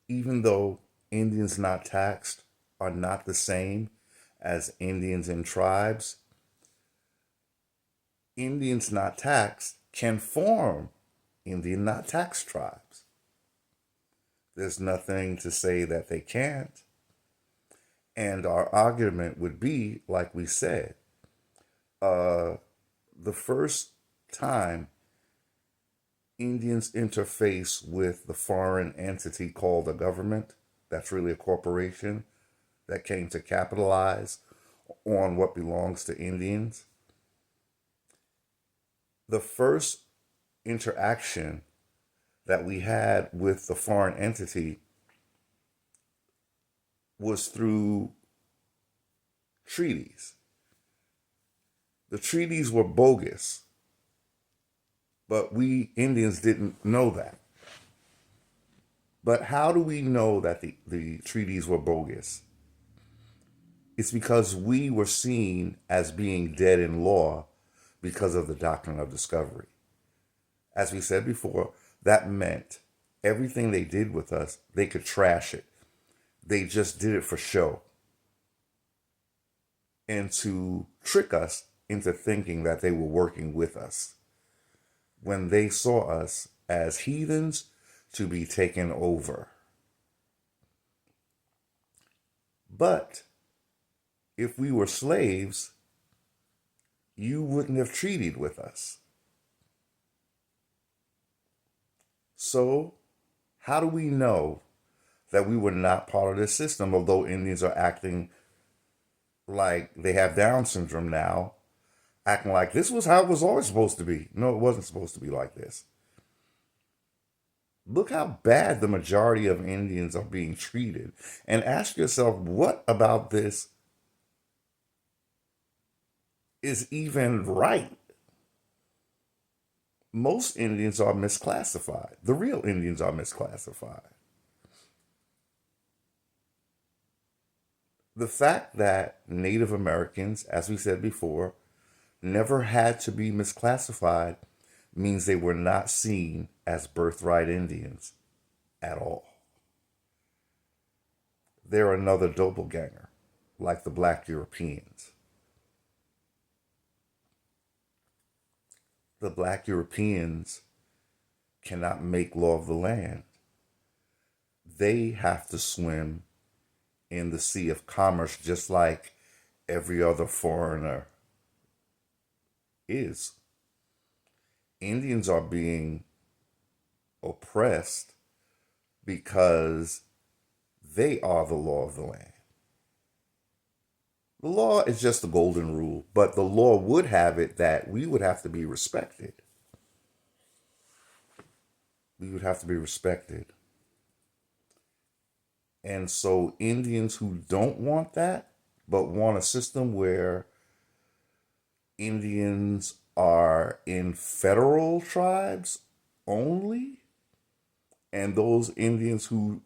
even though Indians not taxed are not the same as Indians in tribes, Indians not taxed can form Indian not taxed tribes. There's nothing to say that they can't. And our argument would be, like we said, uh, the first time Indians interface with the foreign entity called a government, that's really a corporation that came to capitalize on what belongs to Indians. The first interaction that we had with the foreign entity was through treaties. The treaties were bogus, but we Indians didn't know that. But how do we know that the treaties were bogus? It's because we were seen as being dead in law because of the doctrine of discovery. As we said before, that meant everything they did with us, they could trash it. They just did it for show and to trick us into thinking that they were working with us when they saw us as heathens to be taken over. But if we were slaves, you wouldn't have treated with us. So, how do we know that we were not part of this system, although Indians are acting like they have Down syndrome now, acting like this was how it was always supposed to be? No, it wasn't supposed to be like this. Look how bad the majority of Indians are being treated. And ask yourself, what about this is even right? Most Indians are misclassified. The real Indians are misclassified. The fact that Native Americans, as we said before, never had to be misclassified means they were not seen as birthright Indians at all. They're another doppelganger, like the black Europeans. The black Europeans cannot make law of the land. They have to swim in the sea of commerce just like every other foreigner is. Indians are being oppressed because they are the law of the land. The law is just the golden rule, but the law would have it that we would have to be respected. We would have to be respected. And so Indians who don't want that, but want a system where Indians are in federal tribes only, and those Indians who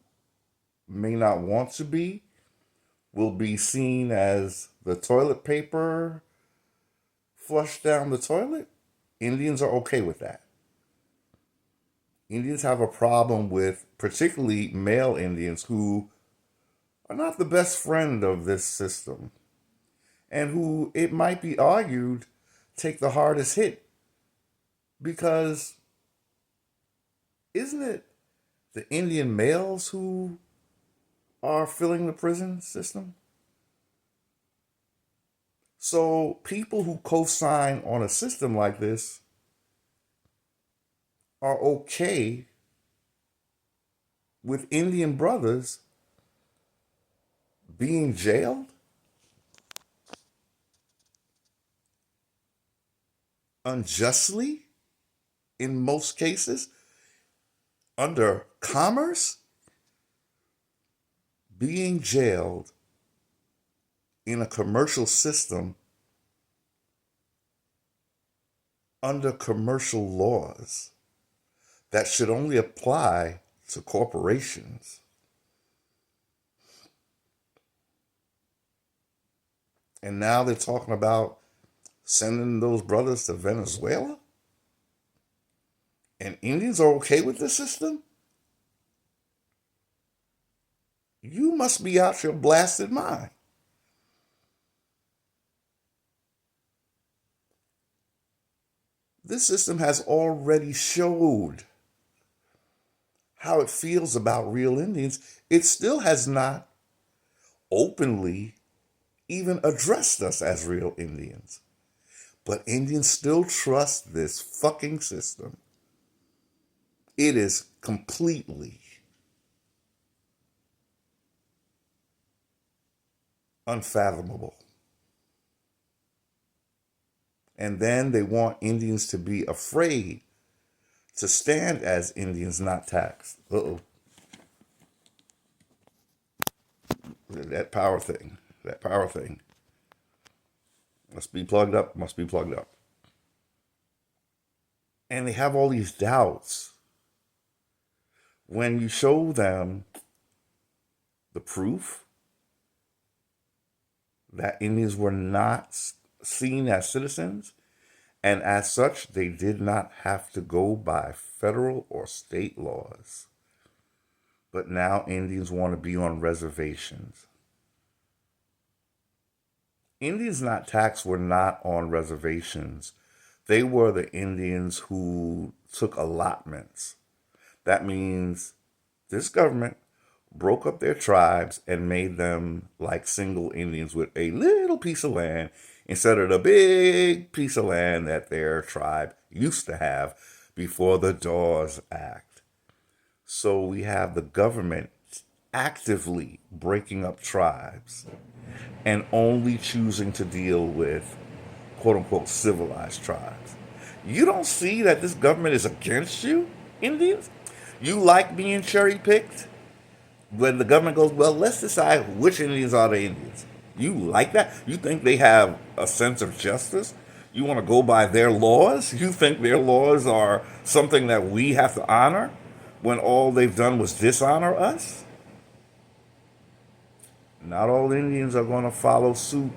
may not want to be will be seen as the toilet paper flushed down the toilet. Indians are okay with that. Indians have a problem with particularly male Indians who are not the best friend of this system and who, it might be argued, take the hardest hit because isn't it the Indian males who are filling the prison system? So people who co-sign on a system like this are okay with Indian brothers being jailed unjustly in most cases under commerce, being jailed in a commercial system under commercial laws that should only apply to corporations. And now they're talking about sending those brothers to Venezuela? And Indians are okay with this system? You must be out your blasted mind. This system has already showed how it feels about real Indians. It still has not openly even addressed us as real Indians. But Indians still trust this fucking system. It is completely unfathomable. And then they want Indians to be afraid to stand as Indians not taxed. Uh-oh. That power thing. That power thing. Must be plugged up. Must be plugged up. And they have all these doubts. When you show them the proof that Indians were not seen as citizens, and as such, they did not have to go by federal or state laws. But now Indians want to be on reservations. Indians not taxed were not on reservations. They were the Indians who took allotments. That means this government broke up their tribes and made them like single Indians with a little piece of land instead of the big piece of land that their tribe used to have before the Dawes Act. So we have the government actively breaking up tribes and only choosing to deal with quote-unquote civilized tribes. You don't see that this government is against you, Indians? You like being cherry-picked? When the government goes, well, let's decide which Indians are the Indians. You like that? You think they have a sense of justice? You want to go by their laws? You think their laws are something that we have to honor when all they've done was dishonor us? Not all Indians are going to follow suit,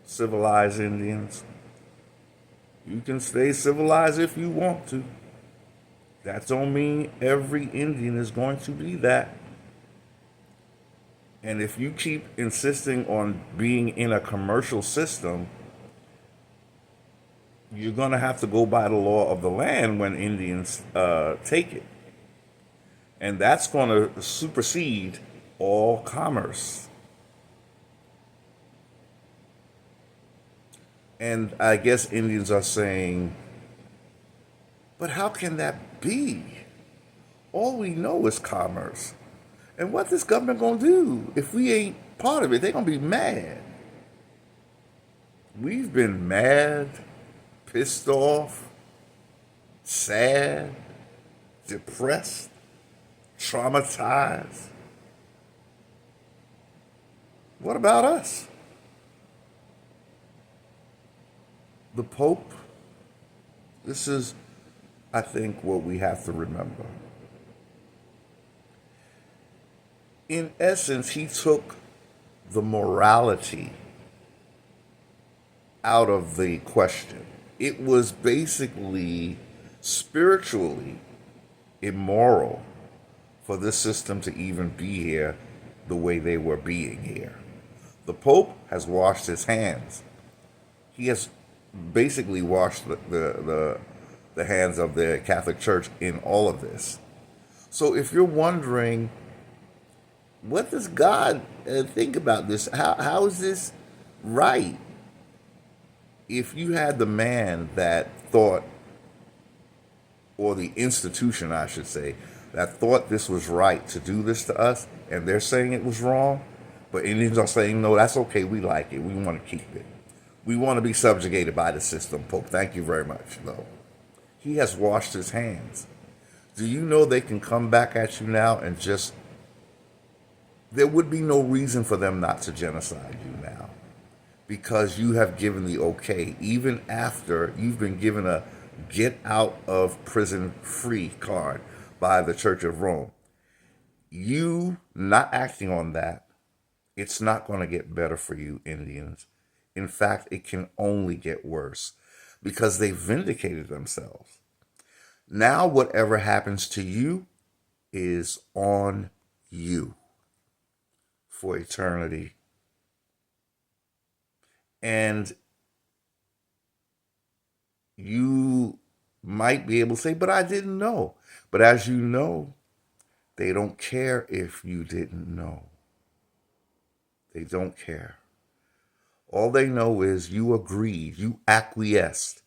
civilized Indians. You can stay civilized if you want to. That don't mean every Indian is going to be that. And if you keep insisting on being in a commercial system, you're going to have to go by the law of the land when Indians take it. And that's going to supersede all commerce. And I guess Indians are saying, but how can that be? All we know is commerce. And what this government gonna do if we ain't part of it? They're gonna be mad. We've been mad, pissed off, sad, depressed, traumatized. What about us? The Pope, this is, I think, what we have to remember. In essence, he took the morality out of the question. It was basically spiritually immoral for this system to even be here the way they were being here. The Pope has washed his hands. He has basically washed the hands of the Catholic Church in all of this. So if you're wondering, what does God think about this? How is this right? If you had the man that thought, or the institution, I should say, that thought this was right to do this to us, and they're saying it was wrong, but Indians are saying, no, that's okay, we like it, we want to keep it. We want to be subjugated by the system, Pope. Thank you very much. No. He has washed his hands. Do you know they can come back at you now and just... There would be no reason for them not to genocide you now, because you have given the okay, even after you've been given a get out of prison free card by the Church of Rome. You not acting on that, it's not going to get better for you, Indians. In fact, it can only get worse, because they vindicated themselves. Now whatever happens to you is on you. for eternity. And you might be able to say, but I didn't know. But as you know, they don't care if you didn't know. They don't care. All they know is you agreed, you acquiesced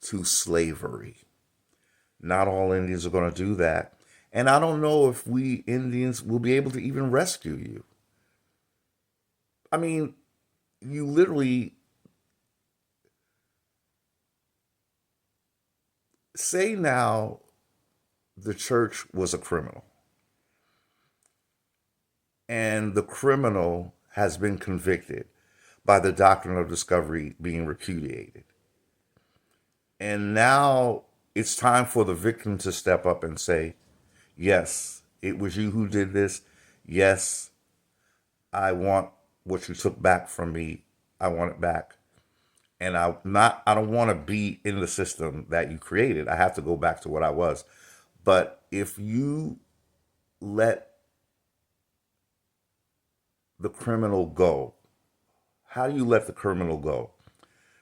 to slavery. Not all Indians are going to do that. And I don't know if we Indians will be able to even rescue you. I mean, you literally say now the church was a criminal and the criminal has been convicted by the doctrine of discovery being repudiated. And now it's time for the victim to step up and say, yes, it was you who did this. Yes, I want what you took back from me. I want it back. And I don't want to be in the system that you created. I have to go back to what I was. But if you let the criminal go, how do you let the criminal go?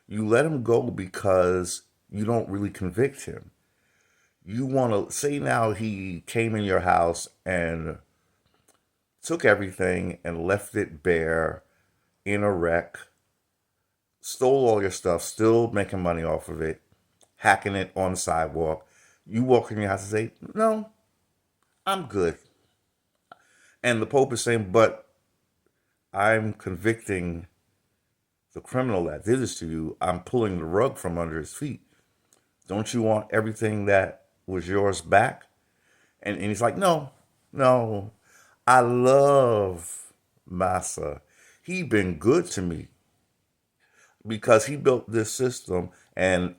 You let him go because you don't really convict him. You want to say now he came in your house and took everything and left it bare in a wreck, stole all your stuff, still making money off of it, hacking it on the sidewalk. You walk in your house and say, no, I'm good. And the Pope is saying, but I'm convicting the criminal that did this to you. I'm pulling the rug from under his feet. Don't you want everything that was yours back? And he's like, no, no, I love Massa. He been good to me because he built this system. And,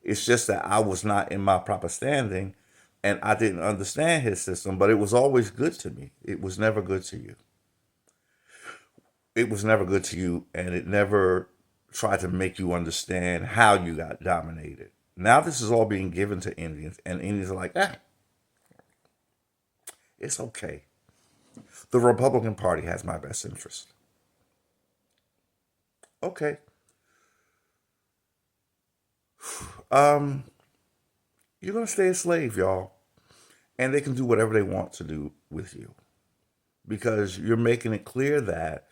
it's just that I was not in my proper standing and I didn't understand his system, but it was always good to me. It was never good to you. It was never good to you, and it never tried to make you understand how you got dominated. Now this is all being given to Indians, and Indians are like, it's okay. The Republican Party has my best interest. Okay. Um, you're gonna stay a slave, y'all. And they can do whatever they want to do with you. Because you're making it clear that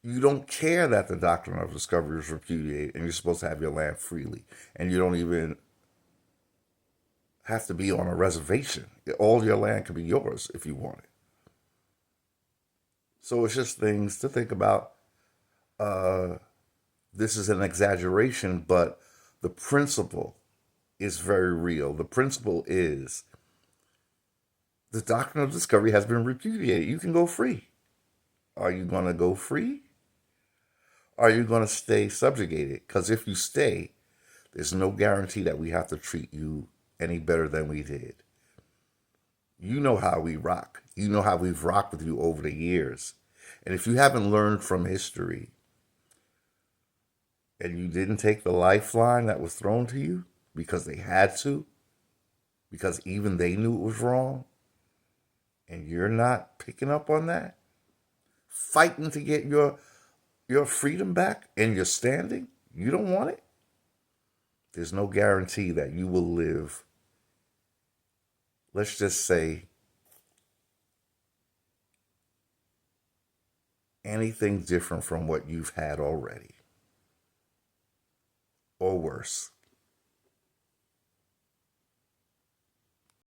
you don't care that the doctrine of discovery is repudiated and you're supposed to have your land freely. And you don't even have to be on a reservation. All your land can be yours if you want it. So it's just things to think about. This is an exaggeration, but the principle is very real. The principle is the doctrine of discovery has been repudiated. You can go free. Are you going to go free? Are you going to stay subjugated? Because if you stay, there's no guarantee that we have to treat you any better than we did. You know how we rock. You know how we've rocked with you over the years. And if you haven't learned from history and you didn't take the lifeline that was thrown to you because they had to, because even they knew it was wrong, and you're not picking up on that, fighting to get your freedom back and your standing, you don't want it, there's no guarantee that you will live, let's just say, anything different from what you've had already, or worse.